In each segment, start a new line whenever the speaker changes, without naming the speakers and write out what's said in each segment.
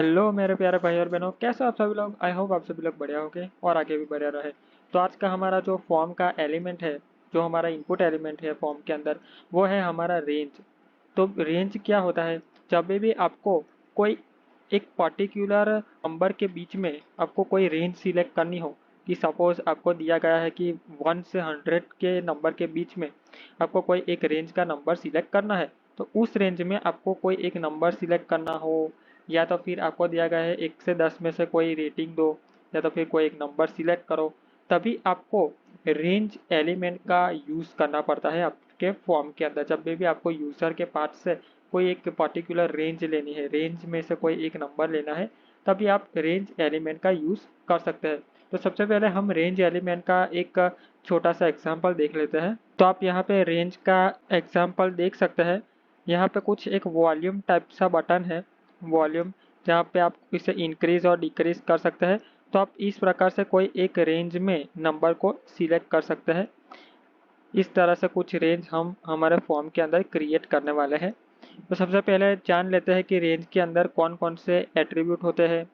Hello मेरे प्यारे भाई और बहनों, कैसे हो आप सभी लोग। आई होप आप सभी लोग बढ़िया होंगे और आगे भी बढ़िया रहे। तो आज का हमारा जो फॉर्म का एलिमेंट है, जो हमारा इनपुट एलिमेंट है फॉर्म के अंदर, वो है हमारा रेंज। तो रेंज क्या होता है? जब भी आपको कोई एक पर्टिकुलर नंबर के बीच में आपको कोई रेंज सिलेक्ट करनी हो, कि सपोज आपको दिया गया है कि 1 से 100 के नंबर के बीच में आपको कोई एक रेंज का नंबर सिलेक्ट करना है। तो उस रेंज में आपको कोई एक नंबर सिलेक्ट करना हो, या तो फिर आपको दिया गया है 1 से 10 में से कोई रेटिंग दो, या तो फिर कोई एक नंबर सिलेक्ट करो, तभी आपको रेंज एलिमेंट का यूज़ करना पड़ता है आपके फॉर्म के अंदर। जब भी आपको यूज़र के पास से कोई एक पर्टिकुलर रेंज लेनी है, रेंज में से कोई एक नंबर लेना है, तभी आप रेंज एलिमेंट का यूज़ कर सकते हैं। तो सबसे पहले हम रेंज एलिमेंट का एक छोटा सा एग्जांपल देख लेते हैं। तो आप यहाँ पे रेंज का एग्जांपल देख सकते हैं। यहाँ पे कुछ एक वॉल्यूम टाइप सा बटन है, वॉल्यूम, जहाँ पे आप इसे इंक्रीज और डिक्रीज कर सकते हैं। तो आप इस प्रकार से कोई एक रेंज में नंबर को सिलेक्ट कर सकते हैं। इस तरह से कुछ रेंज हम हमारे फॉर्म के अंदर क्रिएट करने वाले हैं। तो सबसे पहले जान लेते हैं कि रेंज के अंदर कौन कौन से एट्रीब्यूट होते हैं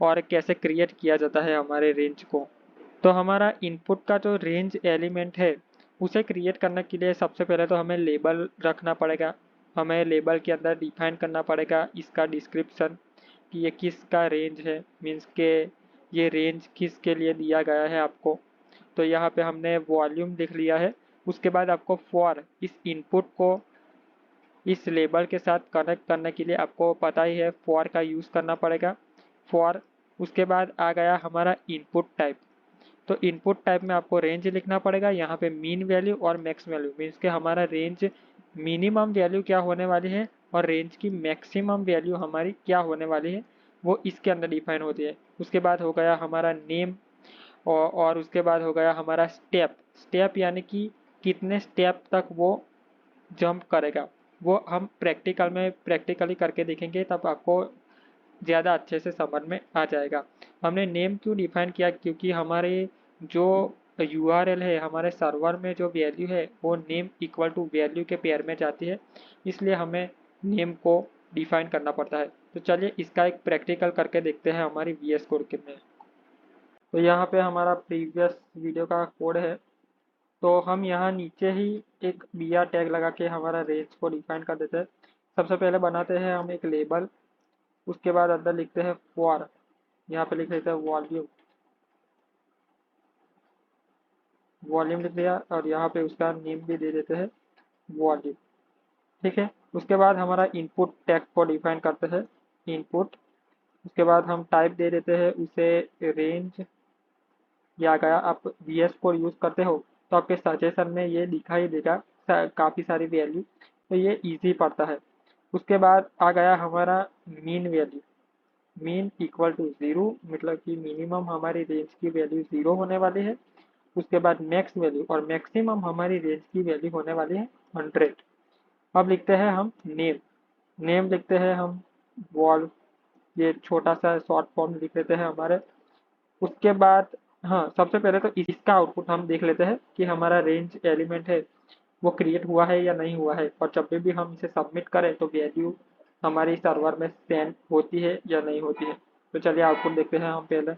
और कैसे क्रिएट किया जाता है हमारे रेंज को। तो हमारा इनपुट का जो रेंज एलिमेंट है, उसे क्रिएट करने के लिए सबसे पहले तो हमें लेबल रखना पड़ेगा। हमें लेबल के अंदर डिफाइन करना पड़ेगा इसका डिस्क्रिप्शन, कि ये किसका रेंज है, मीन्स के ये रेंज किसके लिए दिया गया है आपको। तो यहाँ पे हमने वॉल्यूम लिख लिया है। उसके बाद आपको फॉर इस इनपुट को इस लेबल के साथ कनेक्ट करने के लिए आपको पता ही है, फॉर का यूज़ करना पड़ेगा। फॉर, उसके बाद आ गया हमारा इनपुट टाइप। तो इनपुट टाइप में आपको रेंज लिखना पड़ेगा। यहाँ पे मीन वैल्यू और मैक्स वैल्यू, मीन्स के हमारा रेंज मिनिमम वैल्यू क्या होने वाली है और रेंज की मैक्सिमम वैल्यू हमारी क्या होने वाली है, वो इसके अंदर डिफाइन होती है। उसके बाद हो गया हमारा नेम, और उसके बाद हो गया हमारा स्टेप। स्टेप यानी कि कितने स्टेप तक वो जंप करेगा, वो हम प्रैक्टिकली करके देखेंगे, तब आपको ज़्यादा अच्छे से समझ में आ जाएगा। हमने नेम क्यों डिफाइन किया, क्योंकि हमारे जो यूआरएल है, हमारे सर्वर में जो वैल्यू है वो नेम इक्वल टू वैल्यू के पेयर में जाती है, इसलिए हमें नेम को डिफाइन करना पड़ता है। तो चलिए इसका एक प्रैक्टिकल करके देखते हैं हमारी वीएस कोड के में। तो यहाँ पे हमारा प्रीवियस वीडियो का कोड है। तो हम यहाँ नीचे ही एक बी आर टैग लगा के हमारा रेंज को डिफाइन कर देते हैं। सबसे पहले बनाते हैं हम एक लेबल। उसके बाद अंदर लिखते हैं फॉर, यहाँ पे लिख लेते हैं वॉल्यूम, वॉल्यूम लिख लिया, और यहाँ पे उसका नेम भी दे देते हैं वॉल्यूम। ठीक है। उसके बाद हमारा इनपुट टैग को डिफाइन करते हैं, इनपुट। उसके बाद हम टाइप दे देते हैं उसे रेंज, या गया आप वी एस कोड यूज़ करते हो तो आपके सजेशन में ये दिखाई देगा काफ़ी सारी वैल्यू, तो ये इजी पड़ता है। उसके बाद आ गया हमारा mean value, mean equal to zero, मतलब कि मिनिमम हमारी रेंज की वैल्यू ज़ीरो होने वाली है। उसके बाद मैक्स वैल्यू, और मैक्सिमम हमारी रेंज की वैल्यू होने वाली है 100। अब लिखते हैं हम नेम, नेम लिखते हैं हम वॉल, ये छोटा सा शॉर्ट फॉर्म लिख लेते हैं हमारे। उसके बाद हाँ, सबसे पहले तो इसका आउटपुट हम देख लेते हैं कि हमारा रेंज एलिमेंट है वो क्रिएट हुआ है या नहीं हुआ है, और जब भी हम इसे सबमिट करें तो वैल्यू हमारी सर्वर में सेंड होती है या नहीं होती है। तो चलिए आउटपुट देखते हैं हम पहले।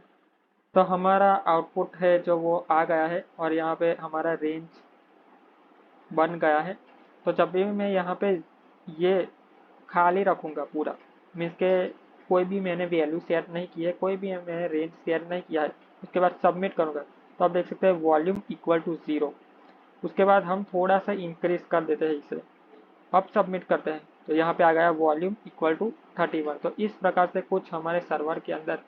तो हमारा आउटपुट है जो वो आ गया है, और यहाँ पे हमारा रेंज बन गया है। तो जब भी मैं यहाँ पे ये खाली रखूँगा पूरा, मीन्स के कोई भी मैंने वैल्यू सेट नहीं की है, कोई भी मैंने रेंज सेट नहीं किया है, उसके बाद सबमिट करूँगा, तो आप देख सकते हैं वॉल्यूम इक्वल टू ज़ीरो। उसके बाद हम थोड़ा सा इंक्रीज कर देते हैं इसे, अब सबमिट करते हैं, तो यहाँ पे आ गया वॉल्यूम इक्वल टू 31। तो इस प्रकार से कुछ हमारे सर्वर के अंदर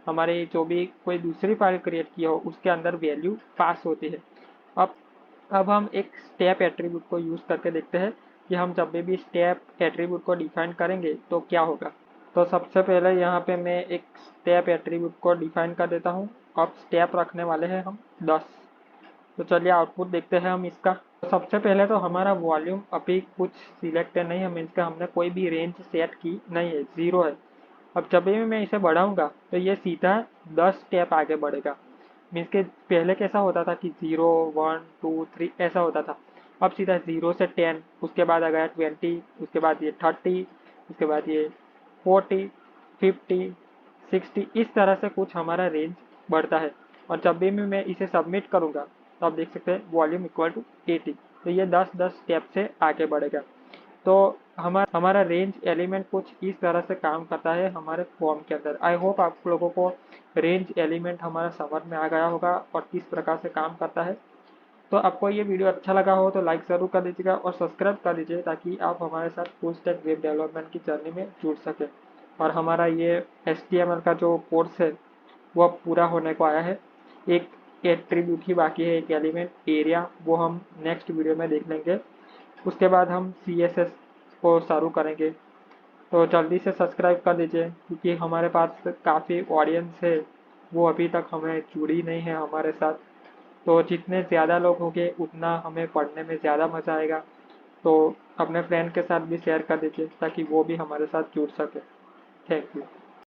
हमारे जो भी कोई दूसरी फाइल क्रिएट की हो उसके अंदर वैल्यू पास होती है। अब अब हम एक स्टेप एट्रीब्यूट को यूज़ करके देखते हैं कि हम जब भी स्टेप एट्रीब्यूट को डिफाइन करेंगे तो क्या होगा। तो सबसे पहले यहाँ पे मैं एक स्टेप एट्रीब्यूट को डिफाइन कर देता हूँ। अब स्टेप रखने वाले हैं हम 10। तो चलिए आउटपुट देखते हैं हम इसका। तो सबसे पहले तो हमारा वॉल्यूम अभी कुछ सिलेक्टेड नहीं है, मीन्स का हमने कोई भी रेंज सेट की नहीं है, ज़ीरो है। अब जब भी मैं इसे बढ़ाऊंगा तो ये सीधा 10 स्टेप आगे बढ़ेगा। मीन्स के पहले कैसा होता था कि 0 1 2 3 ऐसा होता था। अब सीधा 0 से 10, उसके बाद आ गया 20, उसके बाद ये 30, उसके बाद ये 40, 50, 60 इस तरह से कुछ हमारा रेंज बढ़ता है। और जब भी मैं इसे सबमिट करूँगा तो आप देख सकते हैं वॉल्यूम इक्वल टू 80, तो ये 10-10 स्टेप से आगे बढ़ेगा। तो हमारा रेंज एलिमेंट कुछ इस तरह से काम करता है हमारे फॉर्म के अंदर। आई होप आप लोगों को रेंज एलिमेंट हमारा समझ में आ गया होगा और किस प्रकार से काम करता है। तो आपको ये वीडियो अच्छा लगा हो तो लाइक ज़रूर कर दीजिएगा और सब्सक्राइब कर दीजिए ताकि आप हमारे साथ फुल स्टैक वेब डेवलपमेंट की जर्नी में जुड़ सके। और हमारा ये HTML का जो कोर्स है वो अब पूरा होने को आया है। एक एट्रीब्यूट ही बाकी है, एक एलिमेंट एरिया, वो हम नेक्स्ट वीडियो में देख लेंगे। उसके बाद हम CSS को शुरू करेंगे। तो जल्दी से सब्सक्राइब कर दीजिए क्योंकि हमारे पास काफ़ी ऑडियंस है, वो अभी तक हमें जुड़ी नहीं है हमारे साथ। तो जितने ज़्यादा लोग होंगे उतना हमें पढ़ने में ज़्यादा मज़ा आएगा। तो अपने फ्रेंड के साथ भी शेयर कर दीजिए ताकि वो भी हमारे साथ जुड़ सके। Thank you.